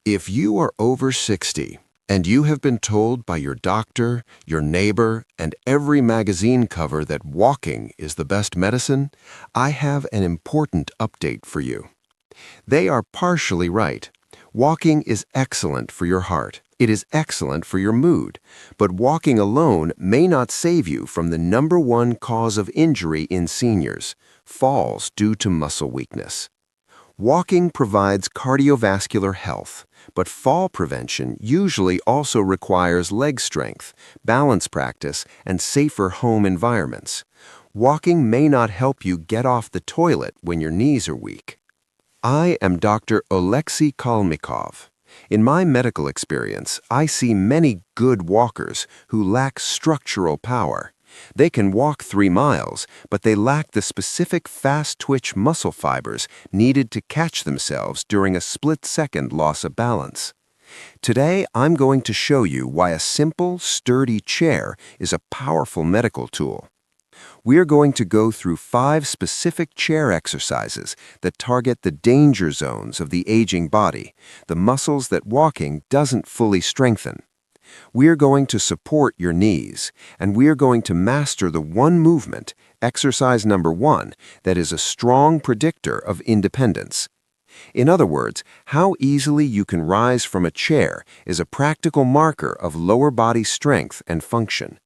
If you are over 60 and you have been told by your doctor, your neighbor, and every magazine cover that walking is the best medicine, I have an important update for you. They are partially right. Walking is excellent for your heart. It is excellent for your mood. But walking alone may not save you from the #1 cause of injury in seniors, falls due to muscle weakness. Walking provides cardiovascular health, but fall prevention usually also requires leg strength, balance practice, and safer home environments. Walking may not help you get off the toilet when your knees are weak. I am Dr. Oleksii Kalmykov. In my medical experience, I see many good walkers who lack structural power. They can walk 3 miles, but they lack the specific fast-twitch muscle fibers needed to catch themselves during a split-second loss of balance. Today, I'm going to show you why a simple, sturdy chair is a powerful medical tool. We're going to go through 5 specific chair exercises that target the danger zones of the aging body, the muscles that walking doesn't fully strengthen. We're going to support your knees, and we're going to master the one movement, exercise number 1, that is a strong predictor of independence. In other words, how easily you can rise from a chair is a practical marker of lower body strength and function.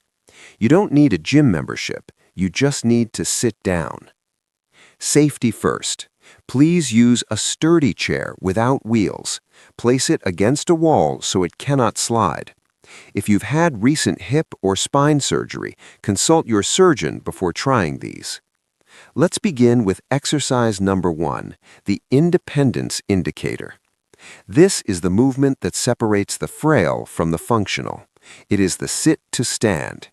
You don't need a gym membership, you just need to sit down. Safety first. Please use a sturdy chair without wheels. Place it against a wall so it cannot slide. If you've had recent hip or spine surgery, consult your surgeon before trying these. Let's begin with exercise number 1, the independence indicator. This is the movement that separates the frail from the functional. It is the sit to stand.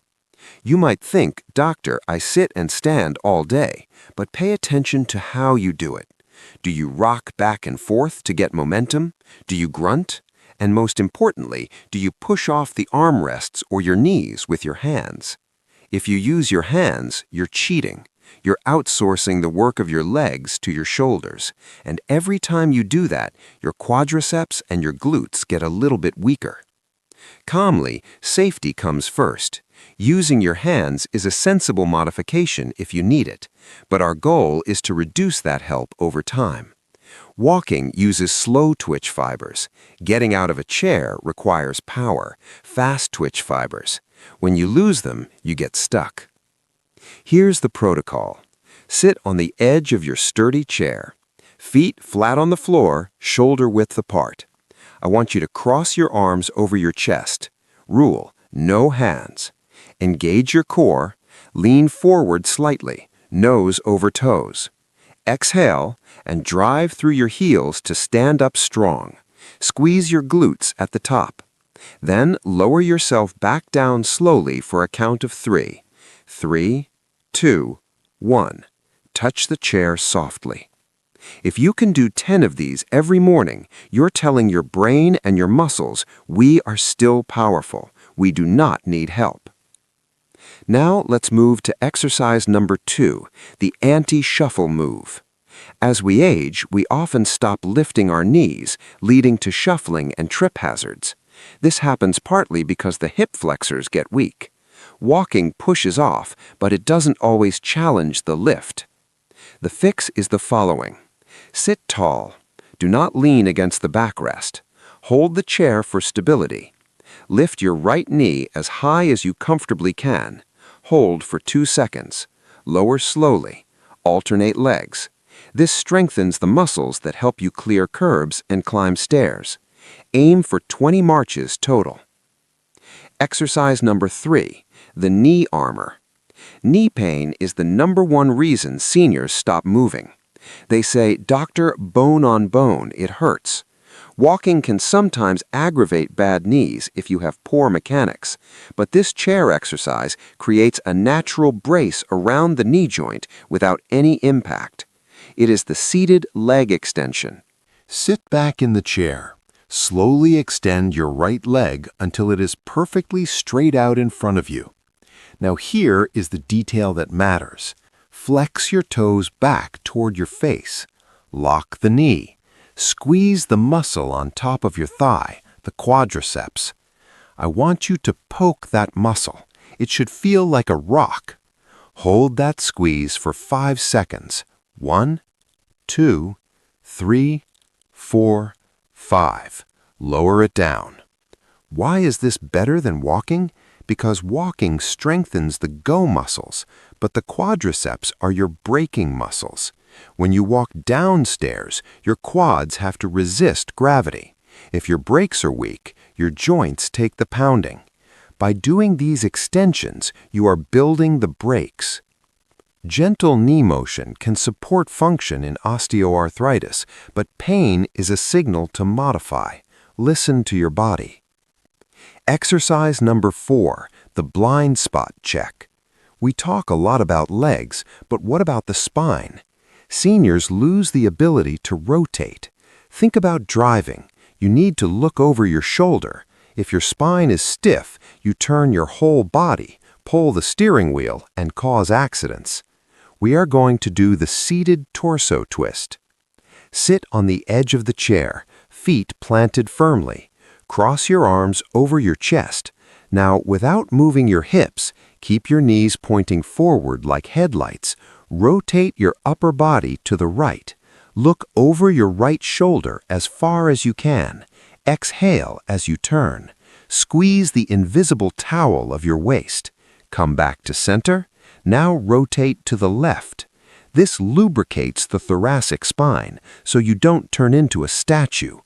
You might think, "Doctor, I sit and stand all day," but pay attention to how you do it. Do you rock back and forth to get momentum? Do you grunt? And most importantly, do you push off the armrests or your knees with your hands? If you use your hands, you're cheating. You're outsourcing the work of your legs to your shoulders. And every time you do that, your quadriceps and your glutes get a little bit weaker. Calmly, safety comes first. Using your hands is a sensible modification if you need it, but our goal is to reduce that help over time. Walking uses slow twitch fibers. Getting out of a chair requires power, fast twitch fibers. When you lose them, you get stuck. Here's the protocol. Sit on the edge of your sturdy chair. Feet flat on the floor, shoulder width apart. I want you to cross your arms over your chest. Rule: no hands. Engage your core. Lean forward slightly, nose over toes. Exhale and drive through your heels to stand up strong. Squeeze your glutes at the top. Then lower yourself back down slowly for a count of 3. 3, 2, 1. Touch the chair softly. If you can do 10 of these every morning, you're telling your brain and your muscles, we are still powerful. We do not need help. Now let's move to exercise number 2, the anti-shuffle move. As we age, we often stop lifting our knees, leading to shuffling and trip hazards. This happens partly because the hip flexors get weak. Walking pushes off, but it doesn't always challenge the lift. The fix is the following. Sit tall. Do not lean against the backrest. Hold the chair for stability. Lift your right knee as high as you comfortably can. Hold for 2 seconds. Lower slowly. Alternate legs. This strengthens the muscles that help you clear curbs and climb stairs. Aim for 20 marches total. Exercise number 3, the knee armor. Knee pain is the #1 reason seniors stop moving. They say, "Doctor, bone on bone, it hurts." Walking can sometimes aggravate bad knees if you have poor mechanics, but this chair exercise creates a natural brace around the knee joint without any impact. It is the seated leg extension. Sit back in the chair. Slowly extend your right leg until it is perfectly straight out in front of you. Now here is the detail that matters. Flex your toes back toward your face. Lock the knee. Squeeze the muscle on top of your thigh, the quadriceps. I want you to poke that muscle. It should feel like a rock. Hold that squeeze for 5 seconds. 1, 2, 3, 4, 5. Lower it down. Why is this better than walking? Because walking strengthens the go muscles, but the quadriceps are your braking muscles. When you walk downstairs, your quads have to resist gravity. If your brakes are weak, your joints take the pounding. By doing these extensions, you are building the brakes. Gentle knee motion can support function in osteoarthritis, but pain is a signal to modify. Listen to your body. Exercise number 4, the blind spot check. We talk a lot about legs, but what about the spine? Seniors lose the ability to rotate. Think about driving. You need to look over your shoulder. If your spine is stiff, you turn your whole body, pull the steering wheel, and cause accidents. We are going to do the seated torso twist. Sit on the edge of the chair, feet planted firmly. Cross your arms over your chest. Now, without moving your hips, keep your knees pointing forward like headlights. Rotate your upper body to the right. Look over your right shoulder as far as you can. Exhale as you turn. Squeeze the invisible towel of your waist. Come back to center. Now rotate to the left. This lubricates the thoracic spine so you don't turn into a statue.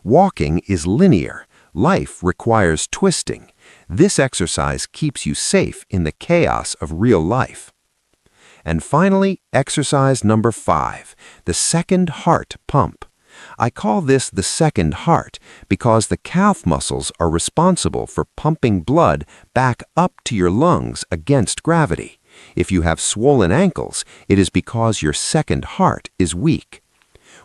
Walking is linear. Life requires twisting. This exercise keeps you safe in the chaos of real life. And finally, exercise number 5, the second heart pump. I call this the second heart because the calf muscles are responsible for pumping blood back up to your lungs against gravity. If you have swollen ankles, it is because your second heart is weak.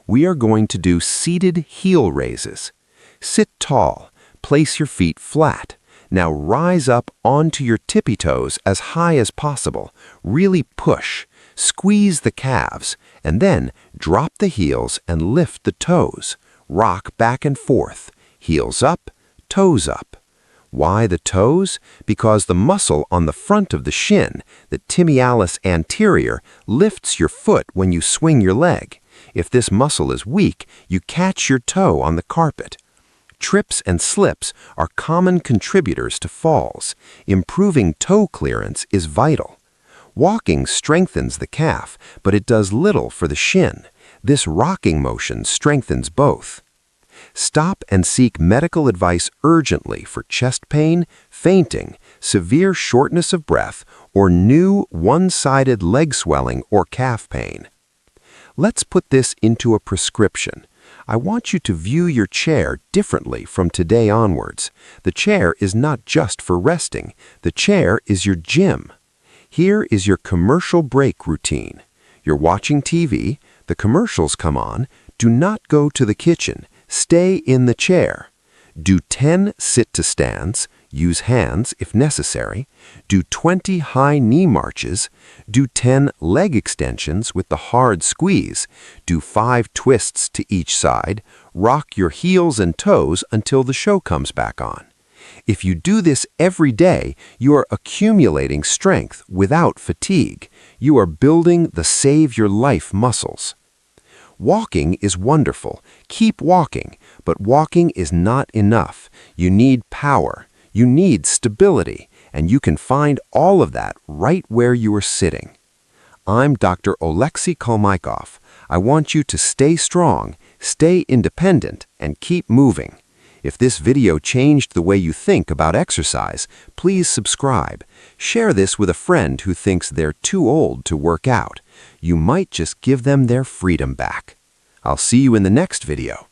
We are going to do seated heel raises. Sit tall. Place your feet flat. Now rise up onto your tippy toes as high as possible. Really push. Squeeze the calves, and then drop the heels and lift the toes. Rock back and forth. Heels up, toes up. Why the toes? Because the muscle on the front of the shin, the tibialis anterior, lifts your foot when you swing your leg. If this muscle is weak, you catch your toe on the carpet. Trips and slips are common contributors to falls. Improving toe clearance is vital. Walking strengthens the calf, but it does little for the shin. This rocking motion strengthens both. Stop and seek medical advice urgently for chest pain, fainting, severe shortness of breath, or new one-sided leg swelling or calf pain. Let's put this into a prescription. I want you to view your chair differently from today onwards. The chair is not just for resting. The chair is your gym. Here is your commercial break routine. You're watching TV, the commercials come on. Do not go to the kitchen. Stay in the chair. Do 10 sit-to-stands. Use hands if necessary. Do 20 high knee marches. Do 10 leg extensions with the hard squeeze. Do 5 twists to each side. Rock your heels and toes until the show comes back on. If you do this every day, you are accumulating strength without fatigue. You are building the Save Your Life muscles. Walking is wonderful. Keep walking, but walking is not enough. You need power. You need stability, and you can find all of that right where you are sitting. I'm Dr. Oleksii Kalmykov. I want you to stay strong, stay independent, and keep moving. If this video changed the way you think about exercise, please subscribe. Share this with a friend who thinks they're too old to work out. You might just give them their freedom back. I'll see you in the next video.